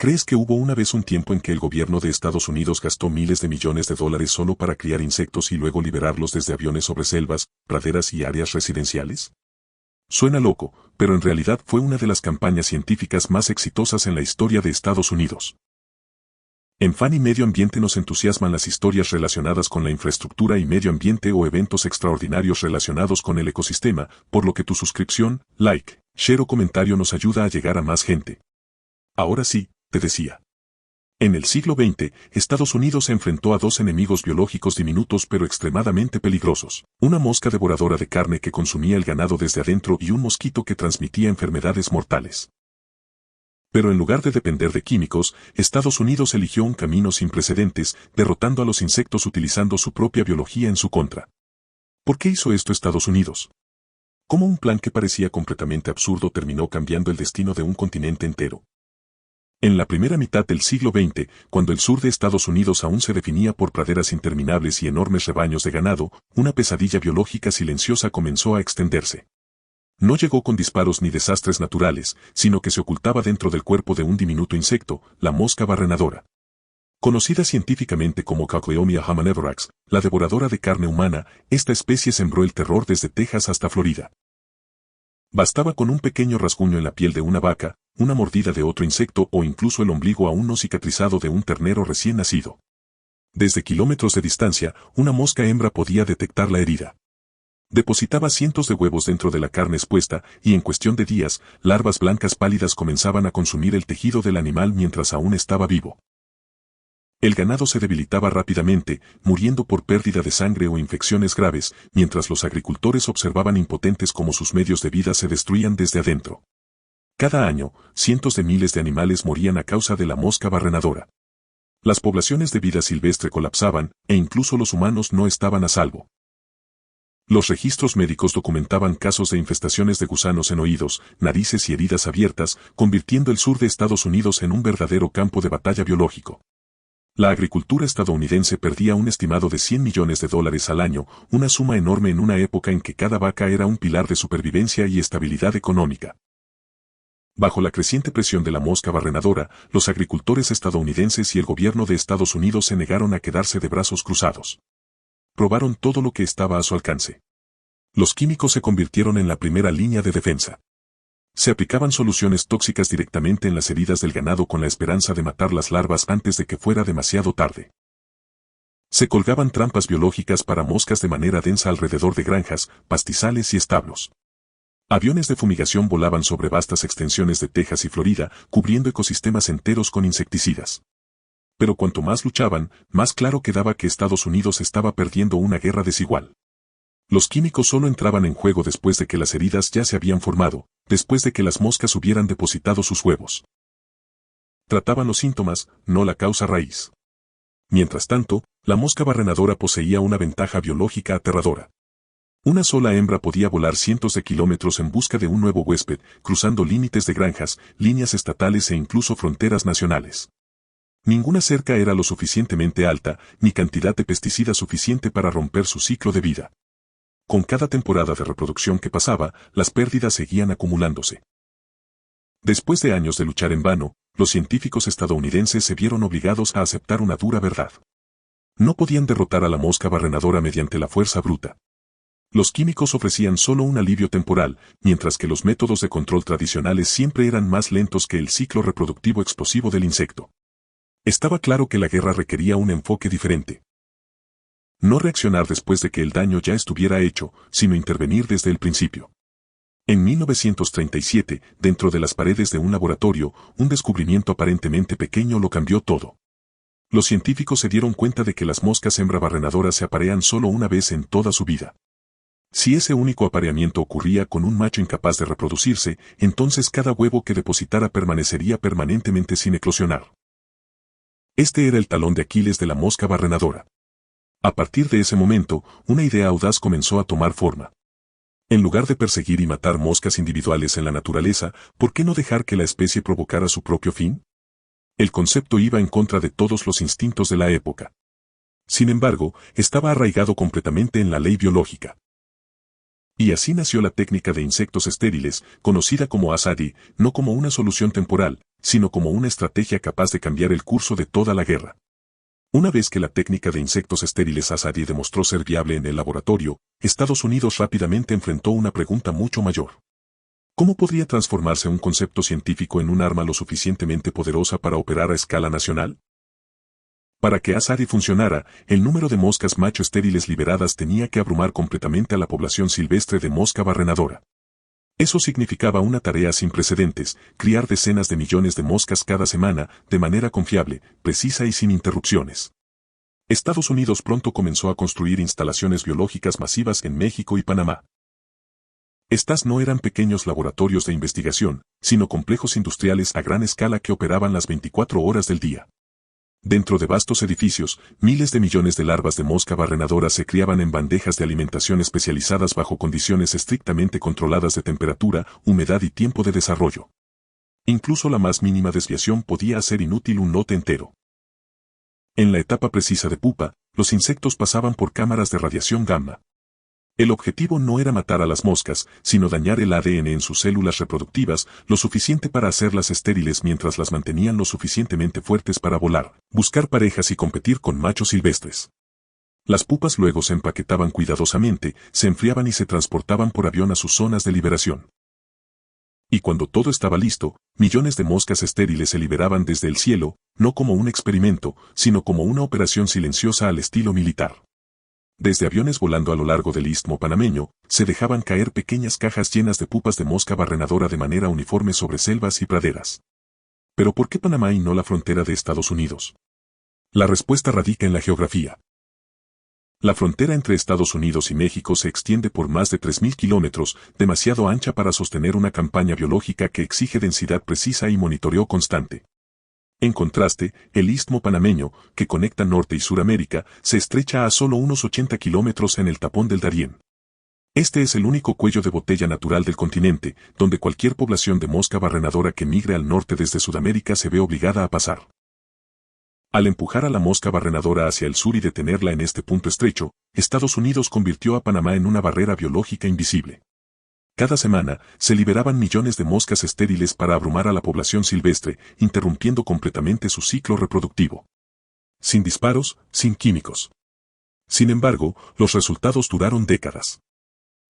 ¿Crees que hubo una vez un tiempo en que el gobierno de Estados Unidos gastó miles de millones de dólares solo para criar insectos y luego liberarlos desde aviones sobre selvas, praderas y áreas residenciales? Suena loco, pero en realidad fue una de las campañas científicas más exitosas en la historia de Estados Unidos. En Fan y Medio Ambiente nos entusiasman las historias relacionadas con la infraestructura y medio ambiente o eventos extraordinarios relacionados con el ecosistema, por lo que tu suscripción, like, share o comentario nos ayuda a llegar a más gente. Ahora sí, te decía. En el siglo XX, Estados Unidos se enfrentó a dos enemigos biológicos diminutos pero extremadamente peligrosos: una mosca devoradora de carne que consumía el ganado desde adentro y un mosquito que transmitía enfermedades mortales. Pero en lugar de depender de químicos, Estados Unidos eligió un camino sin precedentes, derrotando a los insectos utilizando su propia biología en su contra. ¿Por qué hizo esto Estados Unidos? ¿Cómo un plan que parecía completamente absurdo terminó cambiando el destino de un continente entero? En la primera mitad del siglo XX, cuando el sur de Estados Unidos aún se definía por praderas interminables y enormes rebaños de ganado, una pesadilla biológica silenciosa comenzó a extenderse. No llegó con disparos ni desastres naturales, sino que se ocultaba dentro del cuerpo de un diminuto insecto, la mosca barrenadora. Conocida científicamente como Caucleomia hamanevrax, la devoradora de carne humana, esta especie sembró el terror desde Texas hasta Florida. Bastaba con un pequeño rasguño en la piel de una vaca, una mordida de otro insecto o incluso el ombligo aún no cicatrizado de un ternero recién nacido. Desde kilómetros de distancia, una mosca hembra podía detectar la herida. Depositaba cientos de huevos dentro de la carne expuesta y en cuestión de días, larvas blancas pálidas comenzaban a consumir el tejido del animal mientras aún estaba vivo. El ganado se debilitaba rápidamente, muriendo por pérdida de sangre o infecciones graves, mientras los agricultores observaban impotentes cómo sus medios de vida se destruían desde adentro. Cada año, cientos de miles de animales morían a causa de la mosca barrenadora. Las poblaciones de vida silvestre colapsaban, e incluso los humanos no estaban a salvo. Los registros médicos documentaban casos de infestaciones de gusanos en oídos, narices y heridas abiertas, convirtiendo el sur de Estados Unidos en un verdadero campo de batalla biológico. La agricultura estadounidense perdía un estimado de $100 millones al año, una suma enorme en una época en que cada vaca era un pilar de supervivencia y estabilidad económica. Bajo la creciente presión de la mosca barrenadora, los agricultores estadounidenses y el gobierno de Estados Unidos se negaron a quedarse de brazos cruzados. Probaron todo lo que estaba a su alcance. Los químicos se convirtieron en la primera línea de defensa. Se aplicaban soluciones tóxicas directamente en las heridas del ganado con la esperanza de matar las larvas antes de que fuera demasiado tarde. Se colgaban trampas biológicas para moscas de manera densa alrededor de granjas, pastizales y establos. Aviones de fumigación volaban sobre vastas extensiones de Texas y Florida, cubriendo ecosistemas enteros con insecticidas. Pero cuanto más luchaban, más claro quedaba que Estados Unidos estaba perdiendo una guerra desigual. Los químicos solo entraban en juego después de que las heridas ya se habían formado, después de que las moscas hubieran depositado sus huevos. Trataban los síntomas, no la causa raíz. Mientras tanto, la mosca barrenadora poseía una ventaja biológica aterradora. Una sola hembra podía volar cientos de kilómetros en busca de un nuevo huésped, cruzando límites de granjas, líneas estatales e incluso fronteras nacionales. Ninguna cerca era lo suficientemente alta, ni cantidad de pesticidas suficiente para romper su ciclo de vida. Con cada temporada de reproducción que pasaba, las pérdidas seguían acumulándose. Después de años de luchar en vano, los científicos estadounidenses se vieron obligados a aceptar una dura verdad. No podían derrotar a la mosca barrenadora mediante la fuerza bruta. Los químicos ofrecían solo un alivio temporal, mientras que los métodos de control tradicionales siempre eran más lentos que el ciclo reproductivo explosivo del insecto. Estaba claro que la guerra requería un enfoque diferente. No reaccionar después de que el daño ya estuviera hecho, sino intervenir desde el principio. En 1937, dentro de las paredes de un laboratorio, un descubrimiento aparentemente pequeño lo cambió todo. Los científicos se dieron cuenta de que las moscas hembra barrenadoras se aparean solo una vez en toda su vida. Si ese único apareamiento ocurría con un macho incapaz de reproducirse, entonces cada huevo que depositara permanecería permanentemente sin eclosionar. Este era el talón de Aquiles de la mosca barrenadora. A partir de ese momento, una idea audaz comenzó a tomar forma. En lugar de perseguir y matar moscas individuales en la naturaleza, ¿por qué no dejar que la especie provocara su propio fin? El concepto iba en contra de todos los instintos de la época. Sin embargo, estaba arraigado completamente en la ley biológica. Y así nació la técnica de insectos estériles, conocida como ASADI, no como una solución temporal, sino como una estrategia capaz de cambiar el curso de toda la guerra. Una vez que la técnica de insectos estériles ASADI demostró ser viable en el laboratorio, Estados Unidos rápidamente enfrentó una pregunta mucho mayor. ¿Cómo podría transformarse un concepto científico en un arma lo suficientemente poderosa para operar a escala nacional? Para que ASADI funcionara, el número de moscas macho estériles liberadas tenía que abrumar completamente a la población silvestre de mosca barrenadora. Eso significaba una tarea sin precedentes, criar decenas de millones de moscas cada semana, de manera confiable, precisa y sin interrupciones. Estados Unidos pronto comenzó a construir instalaciones biológicas masivas en México y Panamá. Estas no eran pequeños laboratorios de investigación, sino complejos industriales a gran escala que operaban las 24 horas del día. Dentro de vastos edificios, miles de millones de larvas de mosca barrenadora se criaban en bandejas de alimentación especializadas bajo condiciones estrictamente controladas de temperatura, humedad y tiempo de desarrollo. Incluso la más mínima desviación podía hacer inútil un lote entero. En la etapa precisa de pupa, los insectos pasaban por cámaras de radiación gamma. El objetivo no era matar a las moscas, sino dañar el ADN en sus células reproductivas, lo suficiente para hacerlas estériles mientras las mantenían lo suficientemente fuertes para volar, buscar parejas y competir con machos silvestres. Las pupas luego se empaquetaban cuidadosamente, se enfriaban y se transportaban por avión a sus zonas de liberación. Y cuando todo estaba listo, millones de moscas estériles se liberaban desde el cielo, no como un experimento, sino como una operación silenciosa al estilo militar. Desde aviones volando a lo largo del istmo panameño, se dejaban caer pequeñas cajas llenas de pupas de mosca barrenadora de manera uniforme sobre selvas y praderas. ¿Pero por qué Panamá y no la frontera de Estados Unidos? La respuesta radica en la geografía. La frontera entre Estados Unidos y México se extiende por más de 3.000 kilómetros, demasiado ancha para sostener una campaña biológica que exige densidad precisa y monitoreo constante. En contraste, el istmo panameño, que conecta Norte y Suramérica, se estrecha a solo unos 80 kilómetros en el tapón del Darién. Este es el único cuello de botella natural del continente, donde cualquier población de mosca barrenadora que migre al norte desde Sudamérica se ve obligada a pasar. Al empujar a la mosca barrenadora hacia el sur y detenerla en este punto estrecho, Estados Unidos convirtió a Panamá en una barrera biológica invisible. Cada semana, se liberaban millones de moscas estériles para abrumar a la población silvestre, interrumpiendo completamente su ciclo reproductivo. Sin disparos, sin químicos. Sin embargo, los resultados duraron décadas.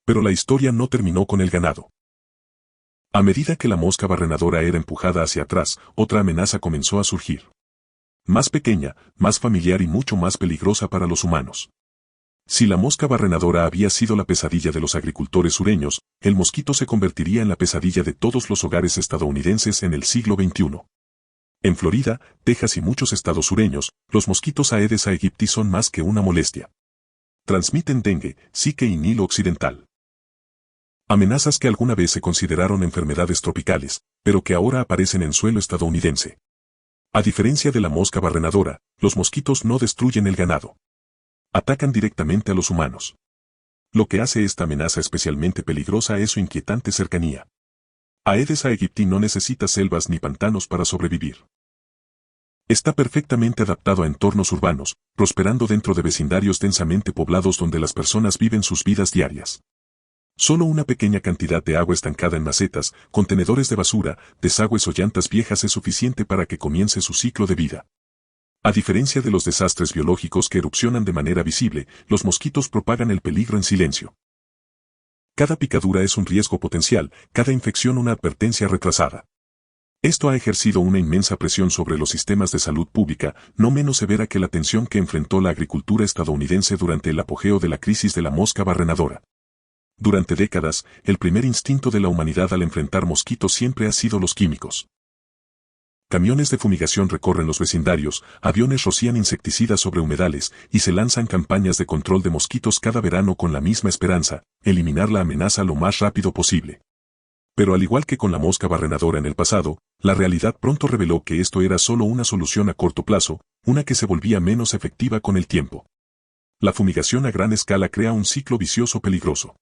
Pero la historia no terminó con el ganado. A medida que la mosca barrenadora era empujada hacia atrás, otra amenaza comenzó a surgir. Más pequeña, más familiar y mucho más peligrosa para los humanos. Si la mosca barrenadora había sido la pesadilla de los agricultores sureños, el mosquito se convertiría en la pesadilla de todos los hogares estadounidenses en el siglo XXI. En Florida, Texas y muchos estados sureños, los mosquitos Aedes aegypti son más que una molestia. Transmiten dengue, zika y Nilo occidental. Amenazas que alguna vez se consideraron enfermedades tropicales, pero que ahora aparecen en suelo estadounidense. A diferencia de la mosca barrenadora, los mosquitos no destruyen el ganado. Atacan directamente a los humanos. Lo que hace esta amenaza especialmente peligrosa es su inquietante cercanía. Aedes aegypti no necesita selvas ni pantanos para sobrevivir. Está perfectamente adaptado a entornos urbanos, prosperando dentro de vecindarios densamente poblados donde las personas viven sus vidas diarias. Solo una pequeña cantidad de agua estancada en macetas, contenedores de basura, desagües o llantas viejas es suficiente para que comience su ciclo de vida. A diferencia de los desastres biológicos que erupcionan de manera visible, los mosquitos propagan el peligro en silencio. Cada picadura es un riesgo potencial, cada infección una advertencia retrasada. Esto ha ejercido una inmensa presión sobre los sistemas de salud pública, no menos severa que la tensión que enfrentó la agricultura estadounidense durante el apogeo de la crisis de la mosca barrenadora. Durante décadas, el primer instinto de la humanidad al enfrentar mosquitos siempre ha sido los químicos. Camiones de fumigación recorren los vecindarios, aviones rocían insecticidas sobre humedales y se lanzan campañas de control de mosquitos cada verano con la misma esperanza, eliminar la amenaza lo más rápido posible. Pero al igual que con la mosca barrenadora en el pasado, la realidad pronto reveló que esto era solo una solución a corto plazo, una que se volvía menos efectiva con el tiempo. La fumigación a gran escala crea un ciclo vicioso peligroso.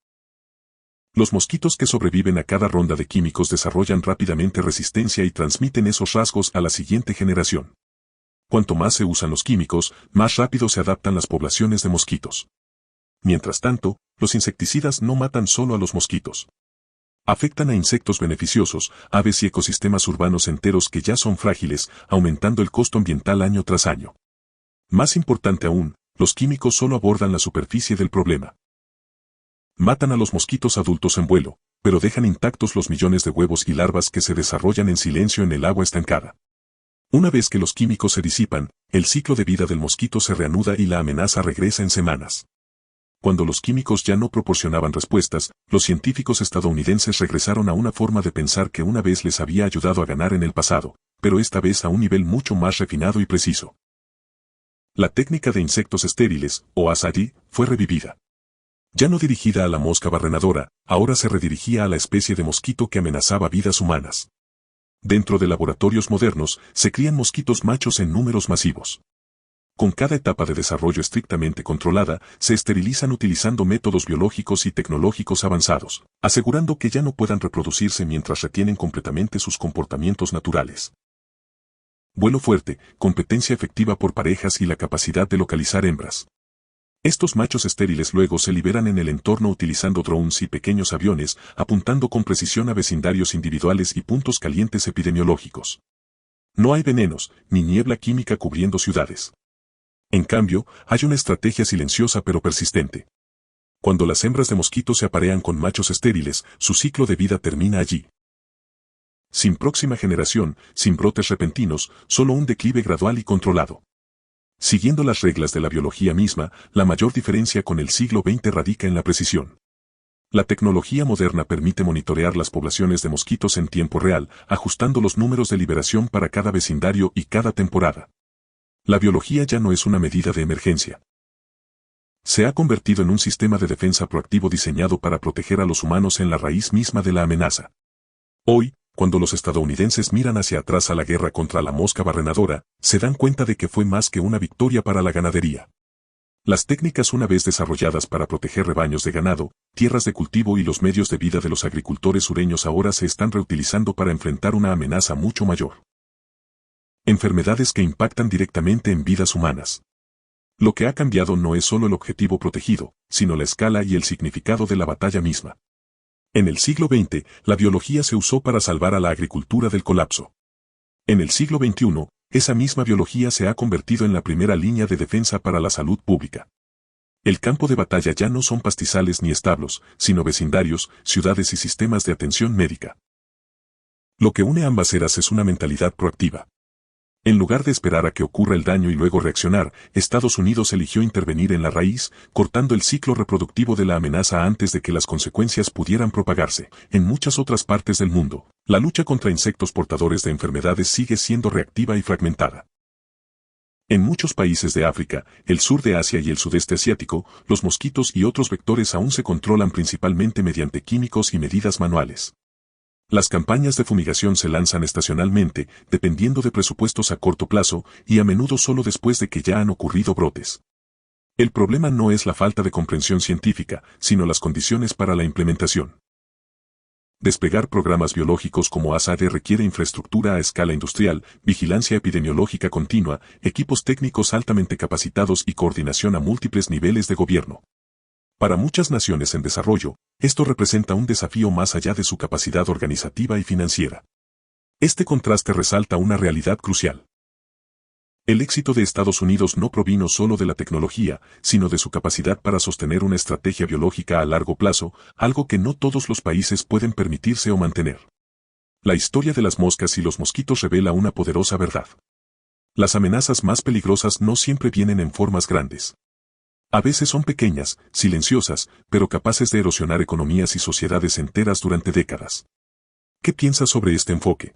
Los mosquitos que sobreviven a cada ronda de químicos desarrollan rápidamente resistencia y transmiten esos rasgos a la siguiente generación. Cuanto más se usan los químicos, más rápido se adaptan las poblaciones de mosquitos. Mientras tanto, los insecticidas no matan solo a los mosquitos. Afectan a insectos beneficiosos, aves y ecosistemas urbanos enteros que ya son frágiles, aumentando el costo ambiental año tras año. Más importante aún, los químicos solo abordan la superficie del problema. Matan a los mosquitos adultos en vuelo, pero dejan intactos los millones de huevos y larvas que se desarrollan en silencio en el agua estancada. Una vez que los químicos se disipan, el ciclo de vida del mosquito se reanuda y la amenaza regresa en semanas. Cuando los químicos ya no proporcionaban respuestas, los científicos estadounidenses regresaron a una forma de pensar que una vez les había ayudado a ganar en el pasado, pero esta vez a un nivel mucho más refinado y preciso. La técnica de insectos estériles, o ASADI, fue revivida. Ya no dirigida a la mosca barrenadora, ahora se redirigía a la especie de mosquito que amenazaba vidas humanas. Dentro de laboratorios modernos, se crían mosquitos machos en números masivos. Con cada etapa de desarrollo estrictamente controlada, se esterilizan utilizando métodos biológicos y tecnológicos avanzados, asegurando que ya no puedan reproducirse mientras retienen completamente sus comportamientos naturales. Vuelo fuerte, competencia efectiva por parejas y la capacidad de localizar hembras. Estos machos estériles luego se liberan en el entorno utilizando drones y pequeños aviones, apuntando con precisión a vecindarios individuales y puntos calientes epidemiológicos. No hay venenos, ni niebla química cubriendo ciudades. En cambio, hay una estrategia silenciosa pero persistente. Cuando las hembras de mosquito se aparean con machos estériles, su ciclo de vida termina allí. Sin próxima generación, sin brotes repentinos, solo un declive gradual y controlado. Siguiendo las reglas de la biología misma, la mayor diferencia con el siglo XX radica en la precisión. La tecnología moderna permite monitorear las poblaciones de mosquitos en tiempo real, ajustando los números de liberación para cada vecindario y cada temporada. La biología ya no es una medida de emergencia. Se ha convertido en un sistema de defensa proactivo diseñado para proteger a los humanos en la raíz misma de la amenaza. Hoy, cuando los estadounidenses miran hacia atrás a la guerra contra la mosca barrenadora, se dan cuenta de que fue más que una victoria para la ganadería. Las técnicas una vez desarrolladas para proteger rebaños de ganado, tierras de cultivo y los medios de vida de los agricultores sureños ahora se están reutilizando para enfrentar una amenaza mucho mayor. Enfermedades que impactan directamente en vidas humanas. Lo que ha cambiado no es solo el objetivo protegido, sino la escala y el significado de la batalla misma. En el siglo XX, la biología se usó para salvar a la agricultura del colapso. En el siglo XXI, esa misma biología se ha convertido en la primera línea de defensa para la salud pública. El campo de batalla ya no son pastizales ni establos, sino vecindarios, ciudades y sistemas de atención médica. Lo que une ambas eras es una mentalidad proactiva. En lugar de esperar a que ocurra el daño y luego reaccionar, Estados Unidos eligió intervenir en la raíz, cortando el ciclo reproductivo de la amenaza antes de que las consecuencias pudieran propagarse. En muchas otras partes del mundo, la lucha contra insectos portadores de enfermedades sigue siendo reactiva y fragmentada. En muchos países de África, el sur de Asia y el sudeste asiático, los mosquitos y otros vectores aún se controlan principalmente mediante químicos y medidas manuales. Las campañas de fumigación se lanzan estacionalmente, dependiendo de presupuestos a corto plazo, y a menudo solo después de que ya han ocurrido brotes. El problema no es la falta de comprensión científica, sino las condiciones para la implementación. Desplegar programas biológicos como ASADE requiere infraestructura a escala industrial, vigilancia epidemiológica continua, equipos técnicos altamente capacitados y coordinación a múltiples niveles de gobierno. Para muchas naciones en desarrollo, esto representa un desafío más allá de su capacidad organizativa y financiera. Este contraste resalta una realidad crucial. El éxito de Estados Unidos no provino solo de la tecnología, sino de su capacidad para sostener una estrategia biológica a largo plazo, algo que no todos los países pueden permitirse o mantener. La historia de las moscas y los mosquitos revela una poderosa verdad. Las amenazas más peligrosas no siempre vienen en formas grandes. A veces son pequeñas, silenciosas, pero capaces de erosionar economías y sociedades enteras durante décadas. ¿Qué piensas sobre este enfoque?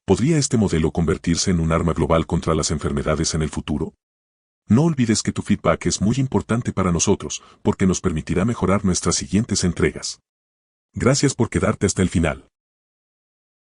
¿Podría este modelo convertirse en un arma global contra las enfermedades en el futuro? No olvides que tu feedback es muy importante para nosotros, porque nos permitirá mejorar nuestras siguientes entregas. Gracias por quedarte hasta el final.